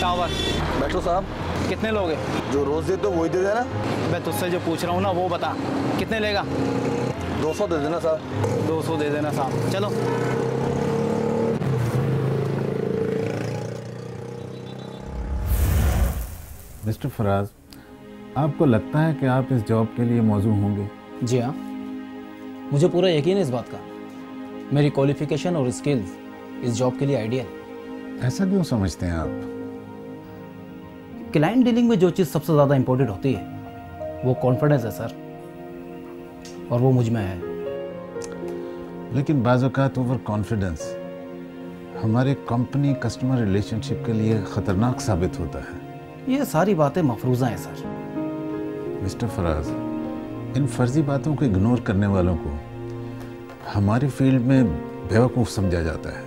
Tower. बैठो साहब। कितने लोग हैं? जो रोज देते हो वही दे देना। मैं तुझसे जो पूछ रहा हूँ ना वो बता, कितने लेगा? 200 दे देना साहब। 200 दे देना साहब। चलो। मिस्टर फराज, आपको लगता है कि आप इस जॉब के लिए मौजू होंगे? जी हाँ, मुझे पूरा यकीन है इस बात का। मेरी क्वालिफिकेशन और स्किल्स इस जॉब के लिए आइडियल है। ऐसा क्यों समझते हैं आप? क्लाइंट डीलिंग में जो चीज़ सबसे ज़्यादा इंपॉर्टेंट होती है वो कॉन्फिडेंस है सर, और वो मुझ में है। लेकिन बाज़ औक़ात ओवर कॉन्फिडेंस हमारे कंपनी कस्टमर रिलेशनशिप के लिए ख़तरनाक साबित होता है। ये सारी बातें मफरूज़ा हैं सर। मिस्टर फराज, इन फर्जी बातों को इग्नोर करने वालों को हमारी फील्ड में बेवकूफ़ समझा जाता है।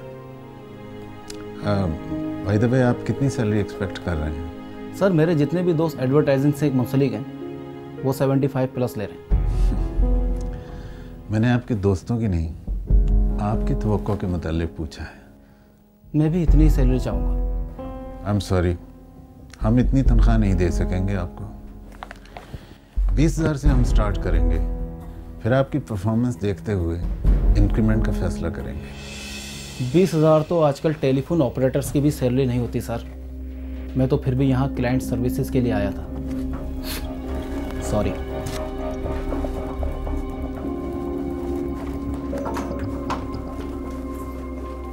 बाय द वे, आप कितनी सैलरी एक्सपेक्ट कर रहे हैं? सर, मेरे जितने भी दोस्त एडवर्टाइजिंग से मुंसलिक हैं वो 75 प्लस ले रहे हैं। मैंने आपके दोस्तों की नहीं, आपकी तवक्को के मुतालिक पूछा है। मैं भी इतनी सैलरी चाहूँगा। आई एम सॉरी, हम इतनी तनख्वाह नहीं दे सकेंगे आपको। 20,000 से हम स्टार्ट करेंगे, फिर आपकी परफॉर्मेंस देखते हुए इंक्रीमेंट का फैसला करेंगे। 20,000 तो आजकल टेलीफोन ऑपरेटर्स की भी सैलरी नहीं होती सर। मैं तो फिर भी यहाँ क्लाइंट सर्विसेज के लिए आया था। सॉरी।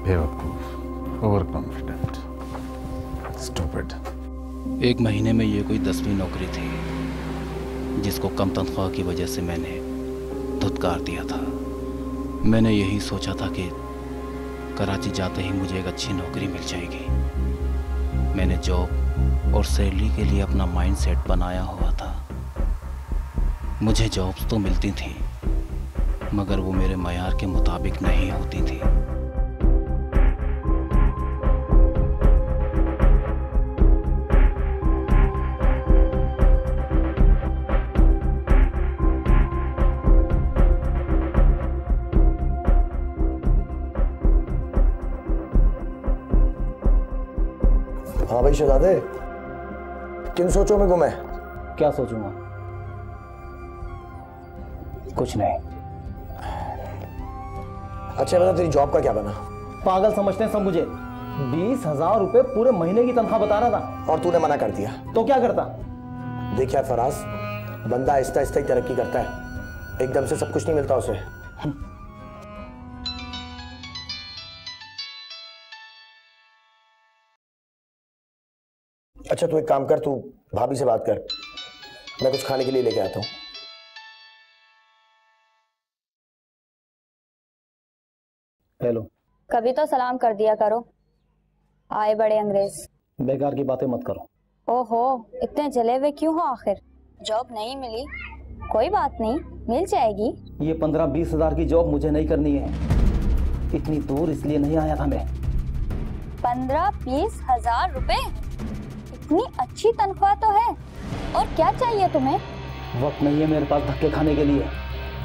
बेवकूफ, ओवर कॉन्फिडेंट, स्टूपिड। 1 महीने में ये कोई 10वीं नौकरी थी जिसको कम तनख्वाह की वजह से मैंने धुतकार दिया था। मैंने यही सोचा था कि कराची जाते ही मुझे एक अच्छी नौकरी मिल जाएगी। मैंने जॉब और सैलरी के लिए अपना माइंड सेट बनाया हुआ था। मुझे जॉब्स तो मिलती थी मगर वो मेरे मयार के मुताबिक नहीं होती थी। हाँ भाई शहजादे, किन सोचों में गुम है? क्या सोचूंगा? कुछ नहीं। अच्छा बता, तेरी जॉब का क्या बना? पागल समझते हैं सब मुझे। 20,000 रुपए पूरे महीने की तनख्वाह बता रहा था। और तूने मना कर दिया तो क्या करता? देखिए फराज, बंदा आहिस्ता आहिस्ता ही तरक्की करता है, एकदम से सब कुछ नहीं मिलता उसे। अच्छा तू एक काम कर, तू भाभी से बात कर, मैं कुछ खाने के लिए लेके आता हूँ। हेलो। कभी तो सलाम कर दिया करो, आए बड़े अंग्रेज। बेकार की बातें मत करो। ओहो, इतने जले हुए क्यों हो? आखिर जॉब नहीं मिली? कोई बात नहीं, मिल जाएगी। ये 15-20 हजार की जॉब मुझे नहीं करनी है। इतनी दूर इसलिए नहीं आया था मैं। 15-20 हजार रुपए? इतनी अच्छी तनख्वाह तो है। और क्या चाहिए तुम्हें? वक्त नहीं है मेरे पास धक्के खाने के लिए।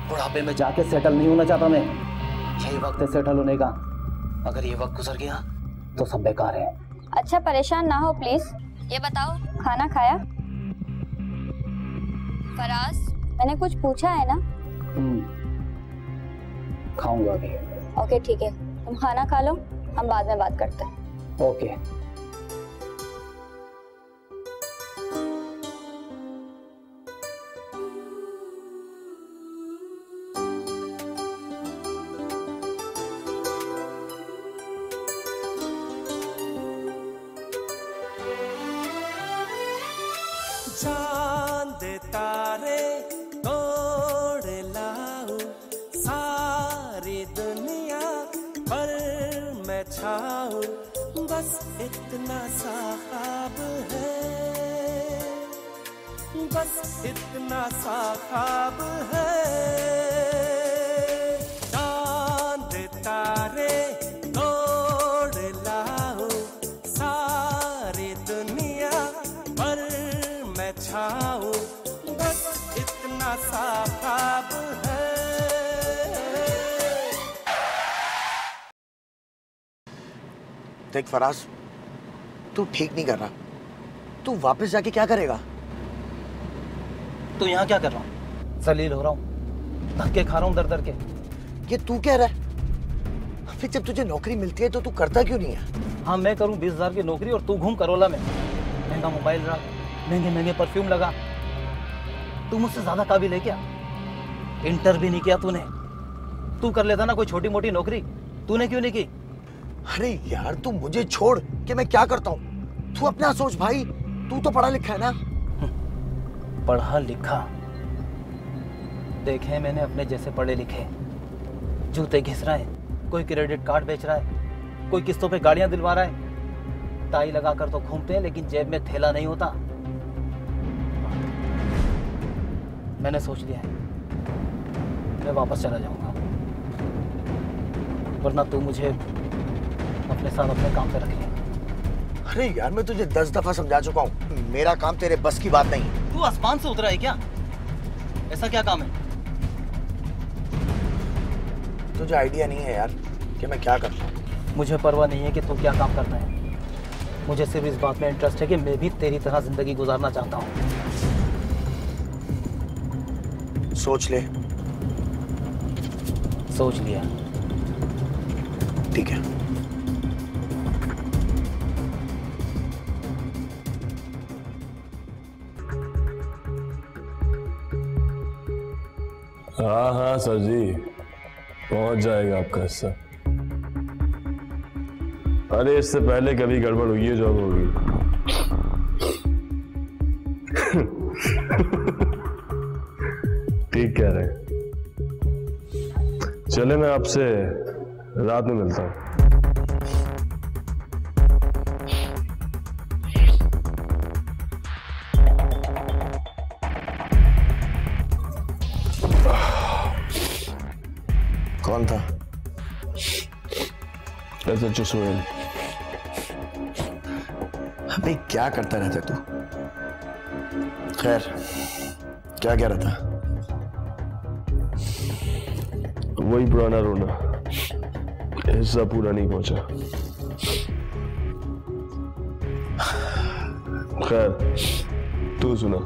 बुढ़ापे में जाके सेटल नहीं होना चाहता मैं। यही वक्त है सेटल होने का। अगर ये वक्त गुजर गया तो सब बेकार है। अच्छा परेशान ना हो प्लीज। ये बताओ, खाना खाया? फराज, मैंने कुछ पूछा है ना? खाऊंगा अभी। ओके ठीक है, तुम खाना खा लो, हम बाद में बात करते हैं। ओके। चांद तारे तोड़ लाऊं सारी दुनिया पर मैं छाऊं, बस इतना सा ख्वाब है, बस इतना सा ख्वाब है। चांद तारे तोड़ लाऊं सारी दुनिया पर मैं छाऊं, बस इतना सा ख्वाब है। देख फराज, तू ठीक नहीं कर रहा। तू वापस जाके क्या करेगा? तो यहाँ क्या कर रहा हूँ? जलील हो रहा हूँ, धक्के खा रहा हूँ दर दर के। ये तू कह रहा है? फिर जब तुझे नौकरी मिलती है तो तू करता क्यों नहीं है? हाँ, मैं करूँ 20,000 की नौकरी और तू घूम करोला में, महंगा मोबाइल रहा, महंगे महंगे परफ्यूम लगा। तू मुझसे ज्यादा काबिल है क्या? इंटर भी नहीं किया तूने। तू कर लेता ना कोई छोटी मोटी नौकरी, तूने क्यों नहीं की? अरे यार तू मुझे छोड़ कि मैं क्या करता हूँ, तू अपना सोच भाई। तू तो पढ़ा लिखा है ना? पढ़ा लिखा देखे मैंने अपने जैसे पढ़े लिखे जूते घिस रहा है, कोई क्रेडिट कार्ड बेच रहा है, कोई किस्तों पे गाड़ियां दिलवा रहा है, टाई लगा कर तो घूमते हैं लेकिन जेब में थैला नहीं होता। मैंने सोच लिया है मैं वापस चला जाऊंगा, वरना तू मुझे अपने साथ अपने काम पे रखे। अरे यार मैं तुझे 10 दफा समझा चुका हूँ, मेरा काम तेरे बस की बात नहीं। तू आसमान से उतरा है क्या? ऐसा क्या काम है? तुझे आइडिया नहीं है यार कि मैं क्या करता हूँ। मुझे परवाह नहीं है कि तू क्या काम करता है, मुझे सिर्फ इस बात में इंटरेस्ट है कि मैं भी तेरी तरह जिंदगी गुजारना चाहता हूँ। सोच ले। सोच लिया। ठीक है। हाँ हाँ सर जी, पहुंच जाएगा आपका हिस्सा। अरे इससे पहले कभी गड़बड़ हुई है जॉब होगी। ठीक कह रहे हैं। चले मैं आपसे रात में मिलता हूँ। कौन था? SHO सोहेल। अबे क्या करता रहता तू? खैर क्या कह रहा था? वही पुराना रोना, हिस्सा पूरा नहीं पहुंचा। खैर तू सुना,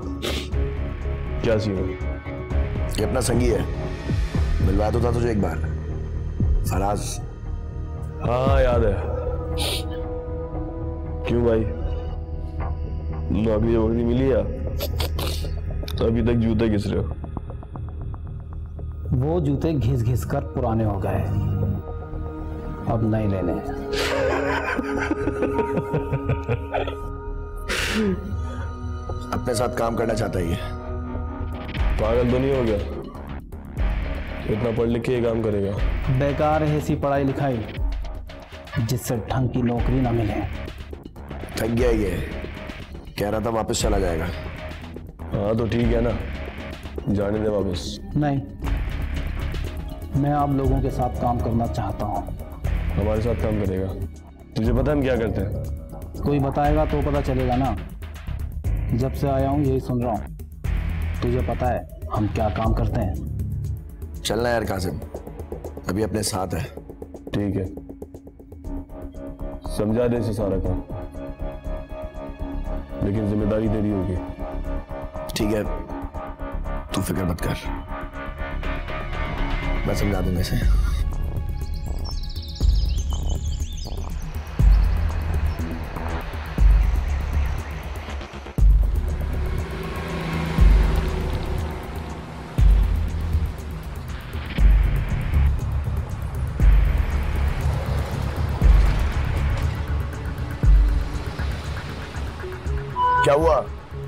क्या सीन है? ये अपना संगी है, मिलवा दो था तुझे एक बार। फराज। हाँ याद है। क्यों भाई, नौकरी वोकरी मिली या अभी तक जूते घिस रहे हो? वो जूते घिस घिस कर पुराने हो गए, अब नहीं लेने। अपने साथ काम करना चाहता है ये। पागल तो नहीं हो गया? इतना पढ़ लिख के ये काम करेगा? बेकार है ऐसी पढ़ाई लिखाई जिससे ढंग की नौकरी ना मिले। थक गया ये, कह रहा था वापस चला जाएगा। हाँ तो ठीक है ना, जाने दे वापस। नहीं, मैं आप लोगों के साथ काम करना चाहता हूँ। हमारे साथ काम करेगा? तुझे पता है हम क्या करते हैं? कोई बताएगा तो पता चलेगा ना। जब से आया हूँ यही सुन रहा हूँ। तुझे पता है हम क्या काम करते हैं? चलना यार कासिम, अभी अपने साथ है। ठीक है, समझा दे इसे सारा काम, लेकिन जिम्मेदारी तेरी होगी। ठीक है, तू फिक्र मत कर, मैं समझा दूंगा इसे। क्या हुआ?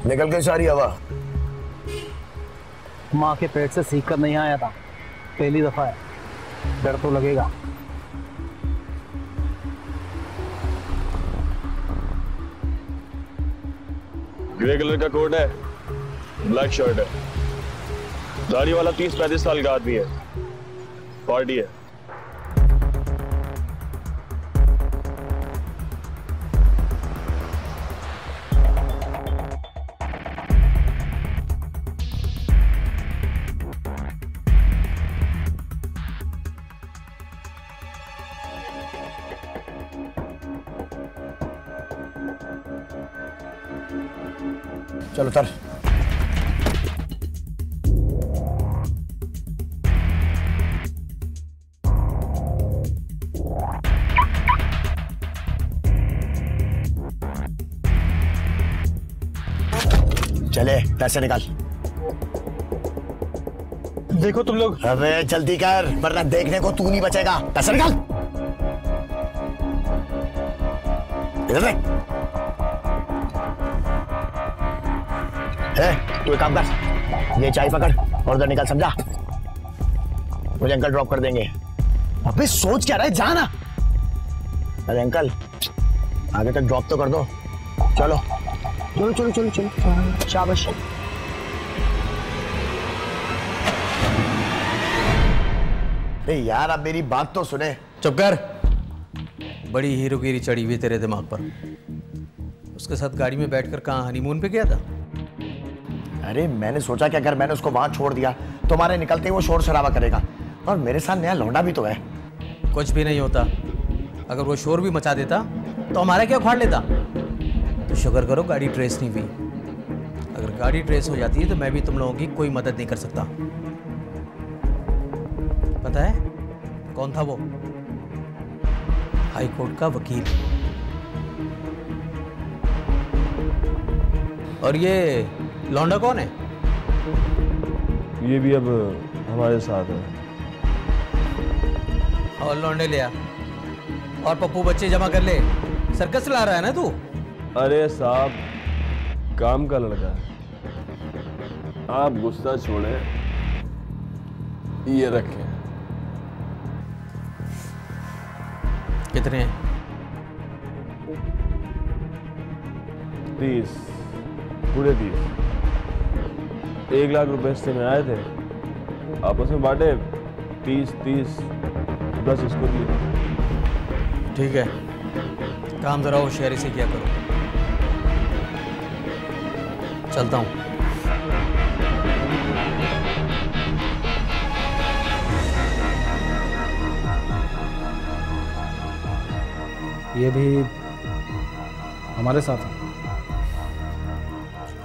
निकल गई सारी हवा? माँ के पेट से सीख कर नहीं आया था, पहली दफा है, डर तो लगेगा। ग्रे कलर का कोट है, ब्लैक शर्ट है, दाढ़ी वाला 30-35 साल का आदमी है, पार्टी है। चलो उतर। चले पैसे निकाल। देखो तुम लोग। अबे जल्दी कर वरना देखने को तू नहीं बचेगा। पैसे निकाल। इधर देख। तू एक काम कर, ये चाय पकड़ और उधर निकल, समझा? मुझे अंकल ड्रॉप कर देंगे। अबे सोच क्या रहा है, जा ना। अरे अंकल आगे तक ड्रॉप तो कर दो। चलो चलो चलो चलो चलो, शाबाश। यार अब मेरी बात तो सुने। चुप कर। बड़ी हीरोगिरी चढ़ी हुई तेरे दिमाग पर। उसके साथ गाड़ी में बैठकर कहाँ हनीमून पे गया था? अरे मैंने सोचा कि अगर मैंने उसको वहां छोड़ दिया तो हमारे निकलते ही वो शोर शराबा करेगा, और मेरे साथ नया लौंडा भी तो है। कुछ भी नहीं होता। अगर वो शोर भी मचा देता तो हमारा क्या उखाड़ लेता? तो शुक्र करो गाड़ी ट्रेस नहीं हुई। अगर गाड़ी ट्रेस हो जाती है तो मैं भी तुम लोगों की कोई मदद नहीं कर सकता। पता है कौन था वो? हाई कोर्ट का वकील। और ये लौंडा कौन है? ये भी अब हमारे साथ है। और लौंडे ले आ और पप्पू बच्चे जमा कर ले। सर्कस चला रहा है ना तू? अरे साहब काम का लड़का है, आप गुस्सा छोड़े। ये रखें। कितने हैं? 30, पूरे 30। 1 लाख रुपए इससे में आए थे, आपस में बांटे। 30-30 10 इसको दिए। ठीक है, काम जरा होशियारी से किया करो। चलता हूँ। ये भी हमारे साथ है।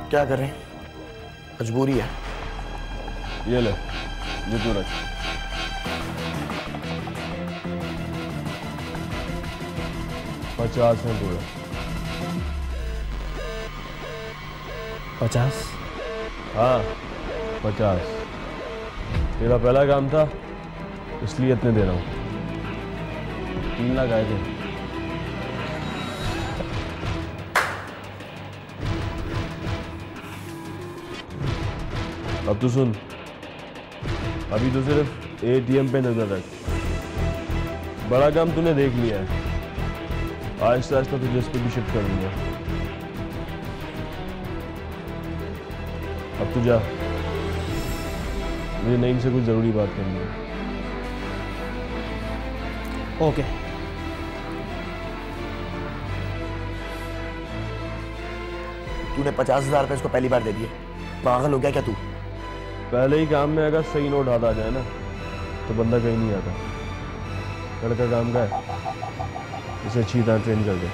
क्या करें, मजबूरी है। ये ले, ये तू रख। $50 है पूरा। 50? हाँ 50। तेरा पहला काम था इसलिए इतने दे रहा हूँ। 3 लाख आए थे। अब तो सुन, अभी तो सिर्फ ATM पे नजर रख। बड़ा काम तूने देख लिया है, आहिस्ता आहिस्ता तुझे इस पे भी शिफ्ट कर दूंगा। अब तू जा, मुझे नईम से कुछ जरूरी बात करनी है। ओके। तूने 50,000 रुपए इसको पहली बार दे दिए, पागल हो गया क्या तू? पहले ही काम में अगर सही नोट हाथ आ जाए ना तो बंदा कहीं नहीं आता। लड़का काम का है, इसे अच्छी तरह ट्रेन कर दे।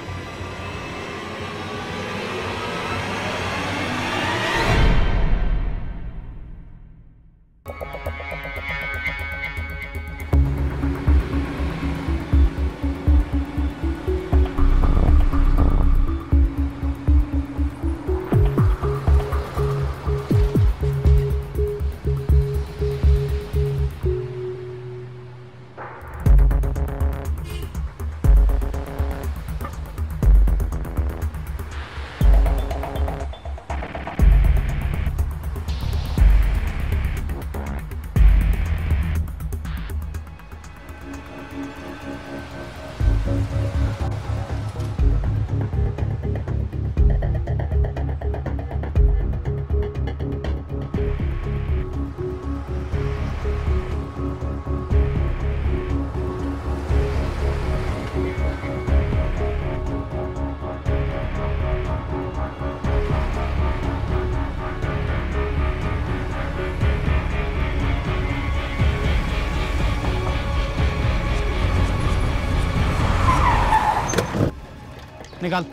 निकाल।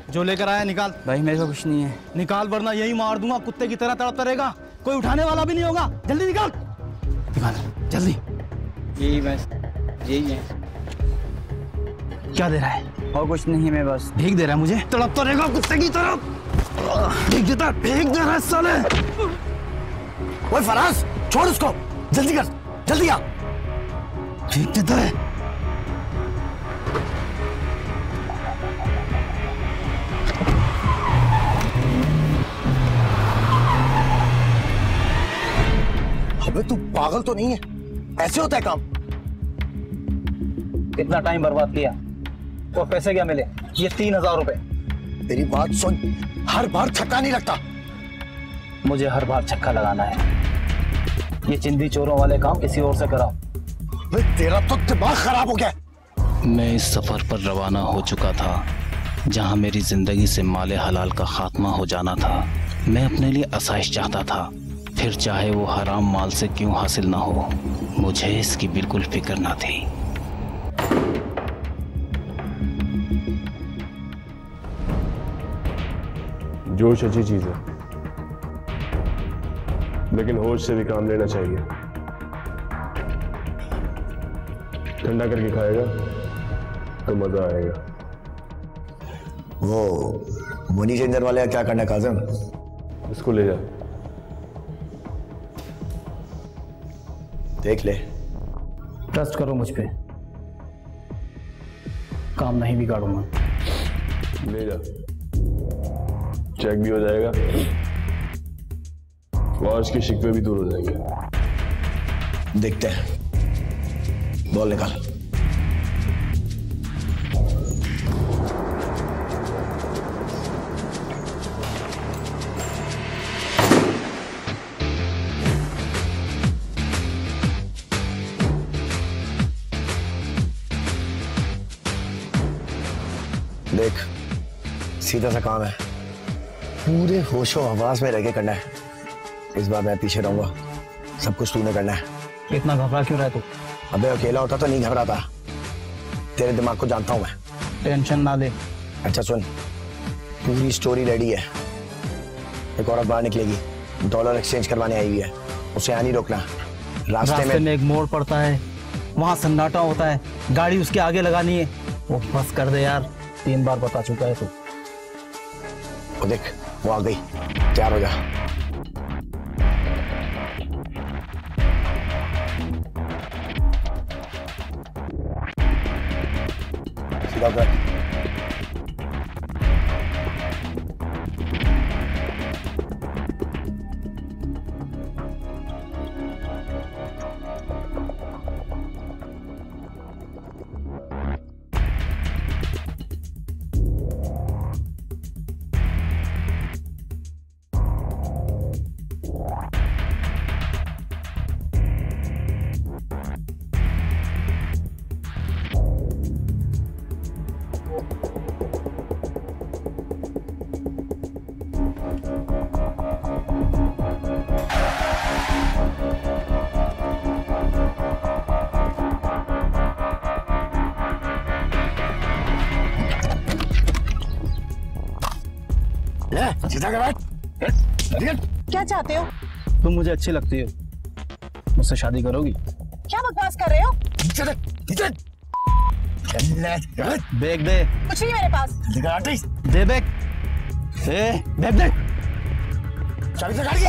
जो लेकर आया निकाल। भाई मेरे को कुछ नहीं है। निकाल वरना यही मार दूंगा, कुत्ते की तरह तड़पता रहेगा, कोई उठाने वाला भी नहीं होगा। जल्दी निकाल, निकाल जल्दी। यही है। क्या दे रहा है? और कुछ नहीं, मैं बस भीख दे रहा है मुझे। तड़पता रहेगा कुत्ते की तरह। भीख देता, भीख दे रहा है साले। ओए फराज, छोड़ उसको, जल्दी कर, जल्दी आ। भीख देता है। अबे तू पागल तो नहीं है? ऐसे होता है काम? इतना टाइम बर्बाद किया और पैसे क्या मिले? ये 3000 रुपए। तेरी बात सुन, हर बार छक्का नहीं लगता। मुझे हर बार छक्का लगाना है। ये चिंदी चोरों वाले काम किसी और से कराओ। तेरा तो दिमाग खराब हो गया। मैं इस सफर पर रवाना हो चुका था जहां मेरी जिंदगी से माले हलाल का खात्मा हो जाना था। मैं अपने लिए आसाइश चाहता था, फिर चाहे वो हराम माल से क्यों हासिल ना हो, मुझे इसकी बिल्कुल फिक्र ना थी। जोश अच्छी चीज है, लेकिन होश से भी काम लेना चाहिए। ठंडा करके खाएगा तो मजा आएगा। वो मनी चेंजर वाले का क्या करना है काज़म? इसको ले जा। देख ले। ट्रस्ट करो मुझ पे, काम नहीं बिगाड़ूंगा। ले जा, चेक भी हो जाएगा, आज के शिकवे भी दूर हो जाएंगे। देखते हैं, बॉल निकाल। देख, सीधा सा काम है, पूरे होशो हवास में रह के करना है। इस बार मैं पीछे रहूंगा, सब कुछ तूने करना है। इतना घबरा क्यों रहा तू? अबे अकेला होता तो नहीं घबराता, तेरे दिमाग को जानता हूं मैं। टेंशन ना ले। अच्छा सुन, पूरी स्टोरी रेडी है। एक औरत बाहर निकलेगी, डॉलर एक्सचेंज करवाने आई हुई है, उसे यहाँ नहीं रोकना। रास्ते में एक मोड़ पड़ता है, वहां सन्नाटा होता है, गाड़ी उसके आगे लगानी है। वो बस कर दे यार, 3 बार बता चुका है तू। वो देख, वो आ गई, तैयार हो जा। सीधा उतर। सीधा कर बैठ। क्या चाहते हो? तुम मुझे अच्छी लगती हो, मुझसे शादी करोगी? क्या बकवास कर रहे हो? बैग दे। कुछ नहीं मेरे पास। दे बैग। बैग दे। चाबी से गाड़ी की।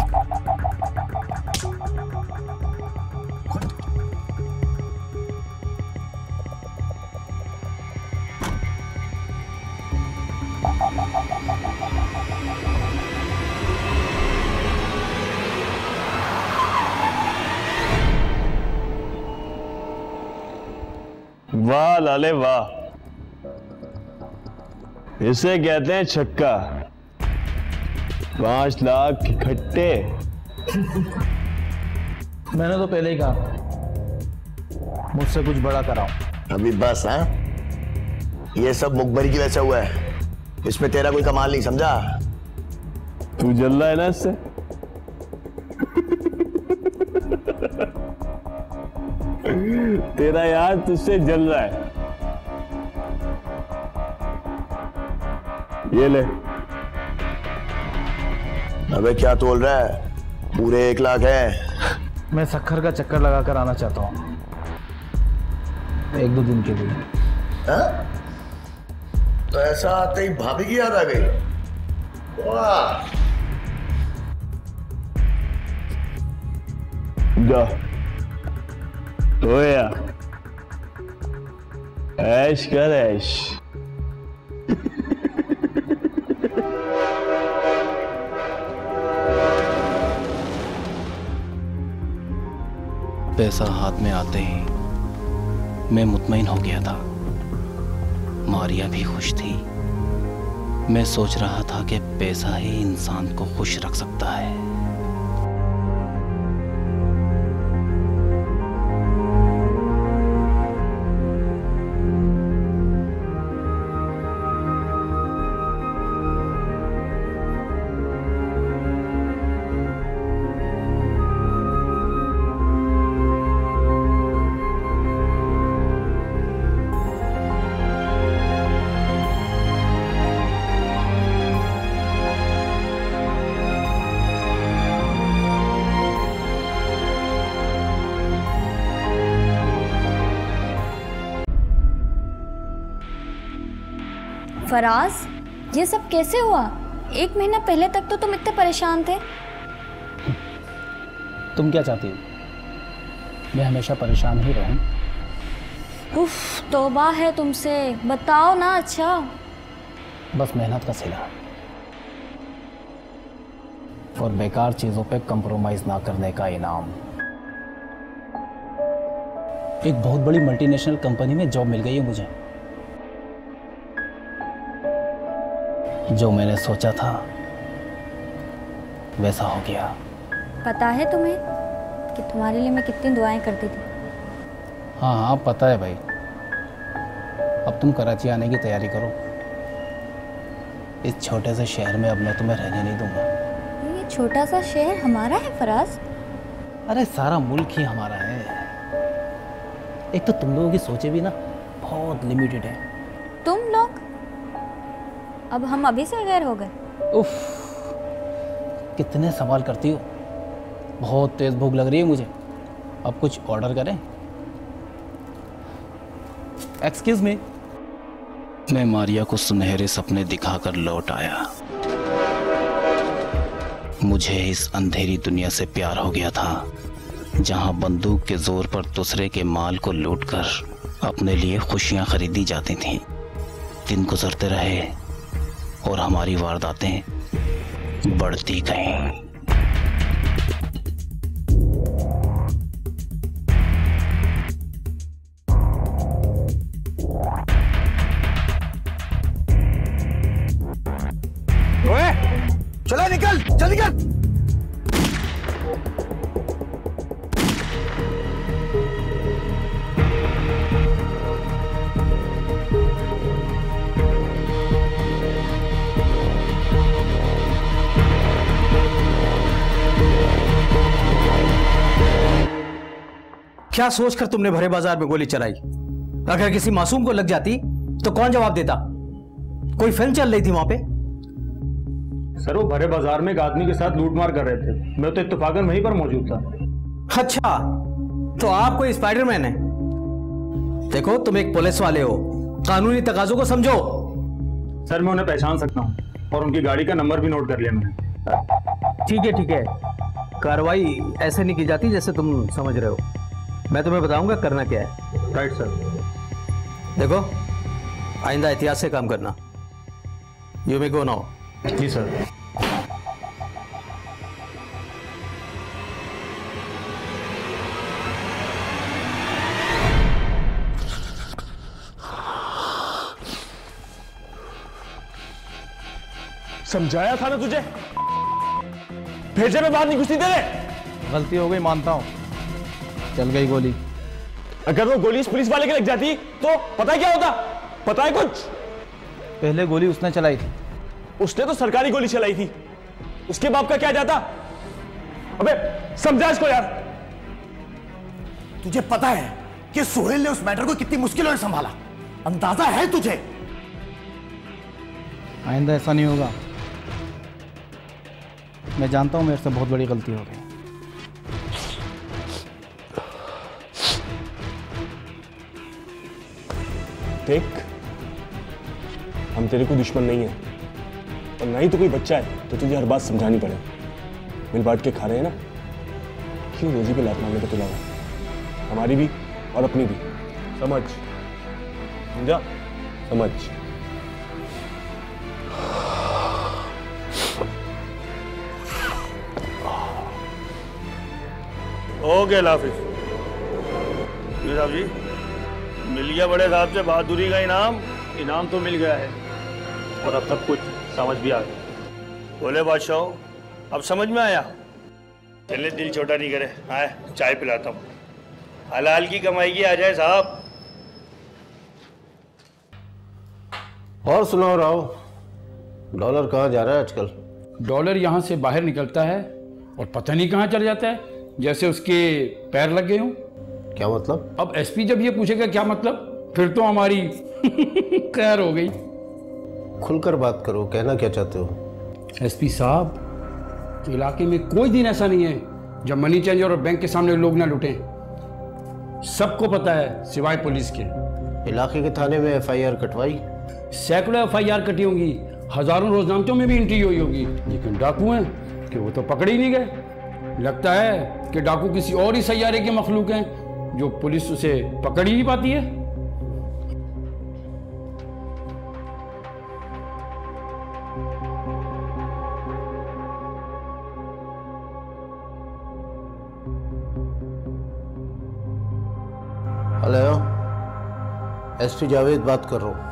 वाह लाले वाह, इसे कहते हैं छक्का। 5 लाख इकट्ठे। मैंने तो पहले ही कहा, मुझसे कुछ बड़ा कराओ। अभी बस। हाँ, ये सब मुखबरी की वजह से हुआ है, इसमें तेरा कोई कमाल नहीं, समझा? तू जल रहा है ना इससे? तेरा यार तुझसे जल रहा है। ये ले। अबे क्या तोल रहा है? पूरे 1 लाख है। मैं सक्खर का चक्कर लगाकर आना चाहता हूँ 1-2 दिन के लिए। तो ऐसा आते ही भाभी की याद आ गई। वाह। जा होया, ऐश कर ऐश। पैसा हाथ में आते ही मैं मुतमईन हो गया था। मारिया भी खुश थी। मैं सोच रहा था कि पैसा ही इंसान को खुश रख सकता है। फराज, ये सब कैसे हुआ? 1 महीना पहले तक तो तुम इतने परेशान थे। तुम क्या चाहती हो? मैं हमेशा परेशान ही रहूं? उफ, तौबा है तुमसे, बताओ ना। अच्छा, बस मेहनत का सिला और बेकार चीजों पे कंप्रोमाइज ना करने का इनाम। एक बहुत बड़ी मल्टीनेशनल कंपनी में जॉब मिल गई है मुझे। जो मैंने सोचा था वैसा हो गया। पता है तुम्हें कि तुम्हारे लिए मैं कितनी दुआएं करती थी? हाँ हाँ पता है भाई। अब तुम कराची आने की तैयारी करो। इस छोटे से शहर में अब मैं तुम्हें रहने नहीं दूंगा। ये छोटा सा शहर हमारा है फराज? अरे सारा मुल्क ही हमारा है। एक तो तुम लोगों की सोचे भी ना बहुत लिमिटेड है। तुम लोग? अब हम अभी से गैर हो गए? उफ, कितने सवाल करती हो। बहुत तेज भूख लग रही है मुझे। अब कुछ ऑर्डर करें? Excuse me. मैं मारिया को सुनहरे सपने दिखाकर लौट आया। मुझे इस अंधेरी दुनिया से प्यार हो गया था, जहां बंदूक के जोर पर दूसरे के माल को लूटकर अपने लिए खुशियां खरीदी जाती थीं। दिन गुजरते रहे और हमारी वारदातें बढ़ती गईं। ओए, चला निकल, जल्दी कर। क्या सोचकर तुमने भरे बाजार में गोली चलाई? अगर किसी मासूम को लग जाती तो कौन जवाब देता? कोई फिल्म चल रही थी वहां पे? सर वो भरे बाजार में एक आदमी के साथ लूटमार कर रहे थे। मैं तो इत्तेफाकन वहीं पर मौजूद था। अच्छा, तो आप कोई स्पाइडरमैन है? देखो, तुम एक पुलिस वाले हो, कानूनी तकाजों को समझो। सर मैं उन्हें पहचान सकता हूँ और उनकी गाड़ी का नंबर भी नोट कर लिया मैंने। ठीक है। कार्रवाई ऐसे नहीं की जाती जैसे तुम समझ रहे हो। मैं तुम्हें बताऊंगा करना क्या है। Right sir. देखो, आइंदा एहतियात से काम करना। You may go now. जी सर। समझाया था ना तुझे, भेजे में बात नहीं घुसती तेरे। गलती हो गई, मानता हूं। चल गई गोली। अगर वो गोली इस पुलिस वाले के लग जाती तो पता है क्या होता? पता है कुछ? पहले गोली उसने चलाई थी। उसने तो सरकारी गोली चलाई थी, उसके बाप का क्या जाता? अबे समझा इसको यार। तुझे पता है कि सोहेल ने उस मैटर को कितनी मुश्किलों से संभाला? अंदाजा है तुझे? आइंदा ऐसा नहीं होगा। मैं जानता हूँ मेरे से बहुत बड़ी गलती हो गई। देख, हम तेरे को दुश्मन नहीं है और ना ही तो कोई बच्चा है तो तुझे हर बात समझानी पड़े। मिल बांट के खा रहे हैं ना, क्यों रोजी पे लात मारने का तुला है? हमारी भी और अपनी भी, समझ? समझा? समझ। हो गया लाफिज साहब जी, मिल गया बड़े साहब से बहादुरी का इनाम। इनाम तो मिल गया है और अब सब कुछ समझ भी आ गया। बोले बादशाह, अब समझ में आया? चले दिल छोटा नहीं करे, आए चाय पिलाता हूँ। हलाल की कमाई की आ जाए साहब। और सुनाओ राव, डॉलर कहाँ जा रहा है आजकल? डॉलर यहाँ से बाहर निकलता है और पता नहीं कहाँ चल जाता है, जैसे उसके पैर लग गए हों। क्या मतलब? अब एसपी जब ये पूछेगा क्या मतलब, फिर तो हमारी खैर हो गई। खुलकर बात करो, कहना क्या चाहते हो? एसपी साहब, इलाके में कोई दिन ऐसा नहीं है जब मनी चेंजर और बैंक के सामने लोग ना लुटें। सबको पता है सिवाय पुलिस के। इलाके के थाने में एफआईआर कटवाई? सैकड़ों एफआईआर कटी होंगी, हजारों रोजनामचों में भी एंट्री हुई होगी, लेकिन डाकू हैं कि वो तो पकड़े ही नहीं गए। लगता है कि डाकू किसी और ही सैयारे के मखलूक हैं जो पुलिस उसे पकड़ ही नहीं पाती है। हेलो, एसपी जावेद बात कर रहा हूँ।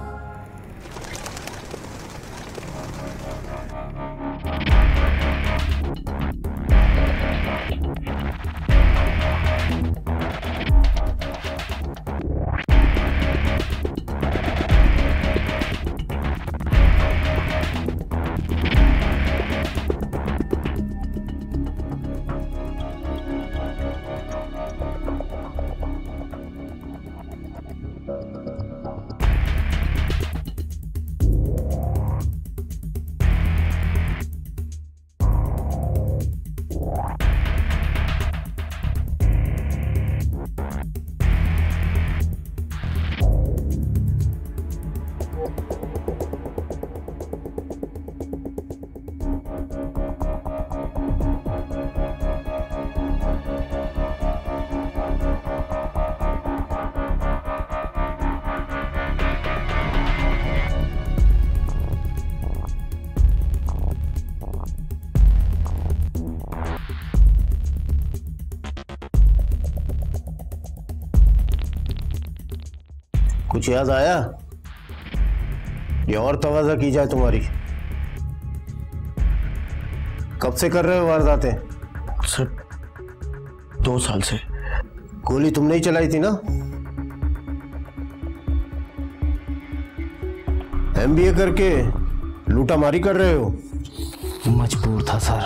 कुछ याद आया या और तवाज़ा की जाए तुम्हारी? कब से कर रहे हो वारदातें? सर 2 साल से। गोली तुमने ही चलाई थी ना? एमबीए करके लूटा मारी कर रहे हो? मजबूर था सर,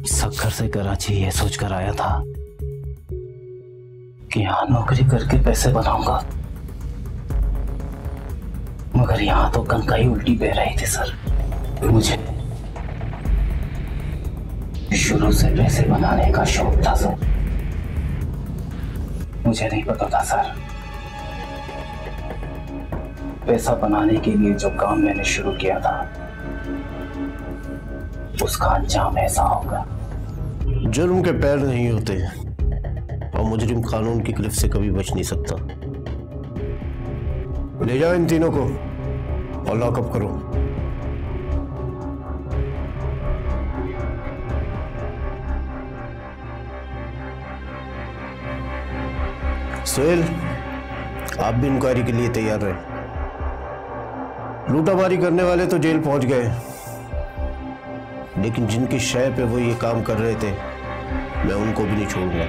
सक्कर से कराची ये सोचकर आया था कि यहाँ नौकरी करके पैसे बनाऊंगा, मगर यहाँ तो कंकाई उल्टी बह रही थी सर। मुझे शुरू से पैसे बनाने का शौक था सर, मुझे नहीं पता था सर पैसा बनाने के लिए जो काम मैंने शुरू किया था उसका अंजाम ऐसा होगा। जुर्म के पैर नहीं होते और मुजरिम कानून की गिरफ्त से कभी बच नहीं सकता। ले जाओ इन तीनों को और लॉकअप करो। सोहेल, आप भी इंक्वायरी के लिए तैयार रहे। लूटामारी करने वाले तो जेल पहुंच गए, लेकिन जिनकी शय पे वो ये काम कर रहे थे मैं उनको भी नहीं छोड़ूंगा।